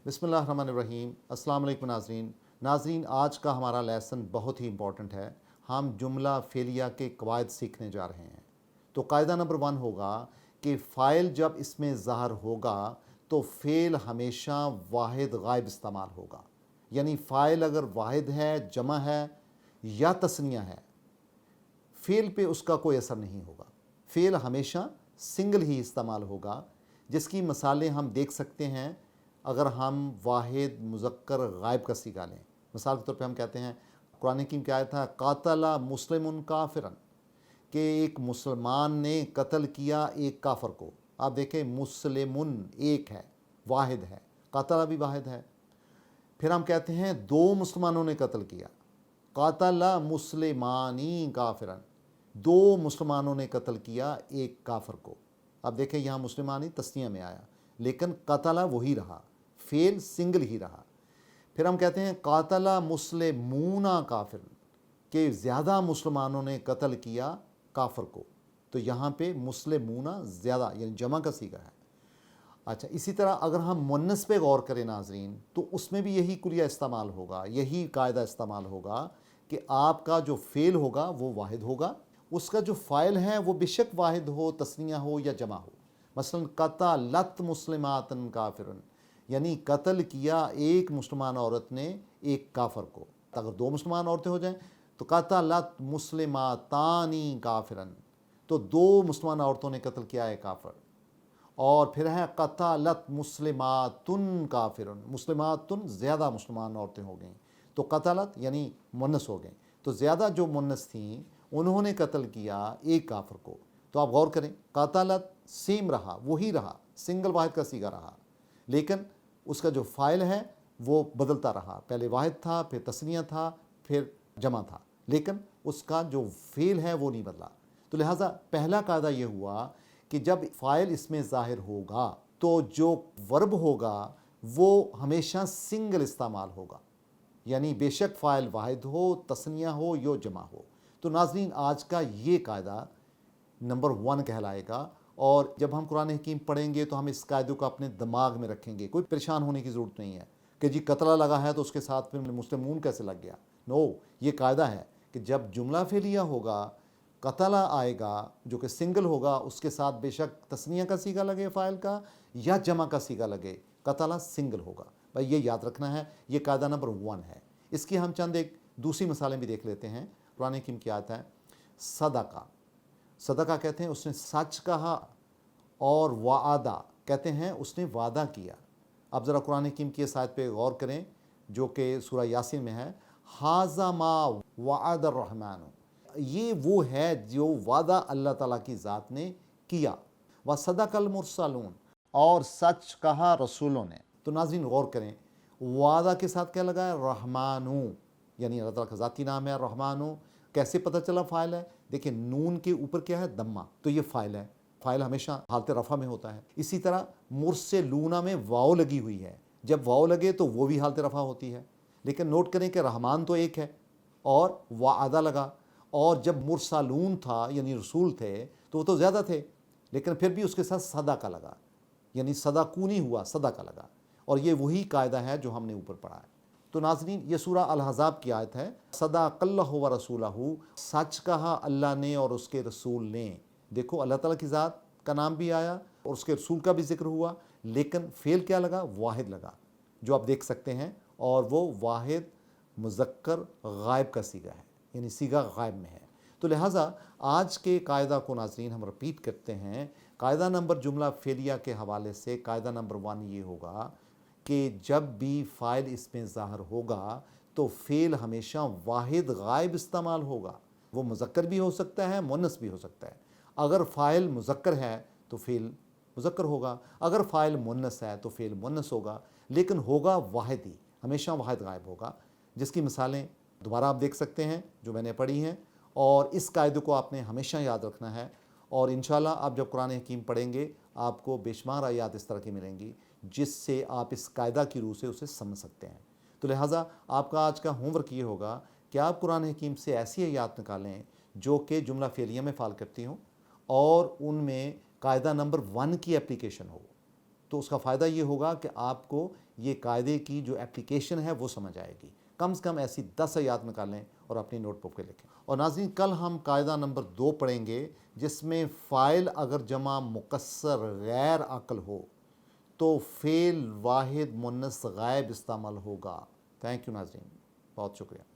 بسم اللہ الرحمن الرحیم۔ السلام علیکم ناظرین، آج کا ہمارا لیسن بہت ہی امپورٹنٹ ہے۔ ہم جملہ فعلیہ کے قواعد سیکھنے جا رہے ہیں۔ تو قاعدہ نمبر 1 ہوگا کہ فاعل جب اس میں ظاہر ہوگا تو فعل ہمیشہ واحد غائب استعمال ہوگا، یعنی فاعل اگر واحد ہے، جمع ہے یا تثنیہ ہے، فعل پہ اس کا کوئی اثر نہیں ہوگا، فعل ہمیشہ سنگل ہی استعمال ہوگا، جس کی مثالیں ہم دیکھ سکتے ہیں اگر ہم واحد مذکر غائب کا صیغہ لیں۔ مثال کے طور پہ ہم کہتے ہیں، قرآن حکیم کی آیت ہے قاتل مسلم کافرا، کہ ایک مسلمان نے قتل کیا ایک کافر کو۔ آپ دیکھیں مسلمن ایک ہے، واحد ہے، قاتل بھی واحد ہے۔ پھر ہم کہتے ہیں 2 مسلمانوں نے قتل کیا، قاتل مسلمانی کافرا، 2 مسلمانوں نے قتل کیا ایک کافر کو۔ اب دیکھیں یہاں مسلمانی تثنیہ میں آیا، لیکن قتل وہی رہا، فعل سنگل ہی رہا۔ پھر ہم کہتے ہیں قاتل مسلمون کافر، کہ زیادہ مسلمانوں نے قتل کیا کافر کو، تو یہاں پہ مسلمون زیادہ یعنی جمع کا صیغہ ہے۔ اچھا، اسی طرح اگر ہم مؤنث پہ غور کریں ناظرین، تو اس میں بھی یہی کلیہ استعمال ہوگا، یہی قاعدہ استعمال ہوگا کہ آپ کا جو فعل ہوگا وہ واحد ہوگا، اس کا جو فاعل ہے وہ بے شک واحد ہو، تثنیہ ہو یا جمع ہو۔ مثلا قتلت مسلمات کافر، یعنی قتل کیا ایک مسلمان عورت نے ایک کافر کو۔ اگر 2 مسلمان عورتیں ہو جائیں تو قتلت مسلماتانی کافرن، تو 2 مسلمان عورتوں نے قتل کیا ہے کافر۔ اور پھر ہے قتلت مسلماتن کافرن، مسلماتن زیادہ مسلمان عورتیں ہو گئیں، تو قتلت یعنی مؤنث ہو گئیں، تو زیادہ جو مؤنث تھیں انہوں نے قتل کیا ایک کافر کو۔ تو آپ غور کریں، قتلت سیم رہا، وہی رہا، سنگل واحد کا صیغہ رہا، لیکن اس کا جو فاعل ہے وہ بدلتا رہا، پہلے واحد تھا، پھر تثنیہ تھا، پھر جمع تھا، لیکن اس کا جو فعل ہے وہ نہیں بدلا۔ تو لہٰذا پہلا قاعدہ یہ ہوا کہ جب فاعل اس میں ظاہر ہوگا تو جو ورب ہوگا وہ ہمیشہ سنگل استعمال ہوگا، یعنی بے شک فاعل واحد ہو، تثنیہ ہو یا جمع ہو۔ تو ناظرین، آج کا یہ قاعدہ نمبر 1 کہلائے گا، اور جب ہم قرآن حکیم پڑھیں گے تو ہم اس قاعدے کو اپنے دماغ میں رکھیں گے۔ کوئی پریشان ہونے کی ضرورت نہیں ہے کہ جی قتلہ لگا ہے تو اس کے ساتھ پھر مسلمون کیسے لگ گیا۔ نو، یہ قاعدہ ہے کہ جب جملہ فعلیہ ہوگا، قتلہ آئے گا جو کہ سنگل ہوگا، اس کے ساتھ بے شک تثنیہ کا صیغہ لگے فاعل کا یا جمع کا صیغہ لگے، قتلہ سنگل ہوگا۔ بھائی یہ یاد رکھنا ہے، یہ قاعدہ نمبر 1 ہے۔ اس کی ہم چند ایک دوسری مثالیں بھی دیکھ لیتے ہیں۔ قرآن حکیم کی آیت ہے صدقہ، صدقہ کہتے ہیں اس نے سچ کہا، اور وعدہ کہتے ہیں اس نے وعدہ کیا۔ اب ذرا قرآن حکیم کی اس آیت پہ غور کریں جو کہ سورہ یاسین میں ہے، ھذا ما وعد الرحمن، یہ وہ ہے جو وعدہ اللہ تعالیٰ کی ذات نے کیا، وصدق المرسلون، اور سچ کہا رسولوں نے۔ تو ناظرین غور کریں، وعدہ کے ساتھ کیا لگا ہے؟ رحمانو، یعنی اللہ تعالیٰ کا ذاتی نام ہے رحمانو۔ کیسے پتہ چلا فاعل ہے؟ دیکھیں نون کے اوپر کیا ہے؟ دمہ، تو یہ فاعل ہے، فاعل ہمیشہ حالت رفع میں ہوتا ہے۔ اسی طرح مرسلون میں واو لگی ہوئی ہے، جب واو لگے تو وہ بھی حالت رفع ہوتی ہے، لیکن نوٹ کریں کہ رحمان تو ایک ہے اور وعدہ لگا، اور جب مرسلون تھا یعنی رسول تھے تو وہ تو زیادہ تھے، لیکن پھر بھی اس کے ساتھ صدقہ لگا، یعنی صدقو نہیں ہوا، صدقہ لگا، اور یہ وہی قاعدہ ہے جو ہم نے اوپر پڑھا ہے۔ تو ناظرین، یہ سورہ الاحزاب کی آیت ہے، صدق اللہ و رسولہ، سچ کہا اللہ نے اور اس کے رسول نے۔ دیکھو اللہ تعالیٰ کی ذات کا نام بھی آیا اور اس کے رسول کا بھی ذکر ہوا، لیکن فعل کیا لگا؟ واحد لگا، جو آپ دیکھ سکتے ہیں، اور وہ واحد مذکر غائب کا صیغہ ہے، یعنی صیغہ غائب میں ہے۔ تو لہٰذا آج کے قاعدہ کو ناظرین ہم رپیٹ کرتے ہیں۔ قاعدہ نمبر جملہ فعلیہ کے حوالے سے قاعدہ نمبر 1 یہ ہوگا کہ جب بھی فاعل اس میں ظاہر ہوگا تو فعل ہمیشہ واحد غائب استعمال ہوگا، وہ مذکر بھی ہو سکتا ہے، مؤنث بھی ہو سکتا ہے۔ اگر فاعل مذکر ہے تو فعل مذکر ہوگا، اگر فاعل مؤنث ہے تو فعل مؤنث ہوگا، لیکن ہوگا واحد ہی، ہمیشہ واحد غائب ہوگا، جس کی مثالیں دوبارہ آپ دیکھ سکتے ہیں جو میں نے پڑھی ہیں، اور اس قاعدے کو آپ نے ہمیشہ یاد رکھنا ہے، اور انشاءاللہ آپ جب قرآن حکیم پڑھیں گے آپ کو بے شمار آیات اس طرح کی ملیں گی جس سے آپ اس قاعدہ کی روح سے اسے سمجھ سکتے ہیں۔ تو لہٰذا آپ کا آج کا ہوم ورک یہ ہوگا کہ آپ قرآن حکیم سے ایسی آیات نکالیں جو کہ جملہ فعلیہ میں فعال کرتی ہوں، اور ان میں قاعدہ نمبر 1 کی اپلیکیشن ہو۔ تو اس کا فائدہ یہ ہوگا کہ آپ کو یہ قاعدے کی جو اپلیکیشن ہے وہ سمجھ آئے گی. کم سے کم ایسی 10 آیات نکالیں اور اپنی نوٹ بک پہ لکھیں. اور ناظرین کل ہم قاعدہ نمبر 2 پڑھیں گے جس میں فاعل اگر جمع مکسر غیر عاقل ہو تو فعل واحد مؤنث غائب استعمال ہوگا. تھینک یو ناظرین، بہت شکریہ.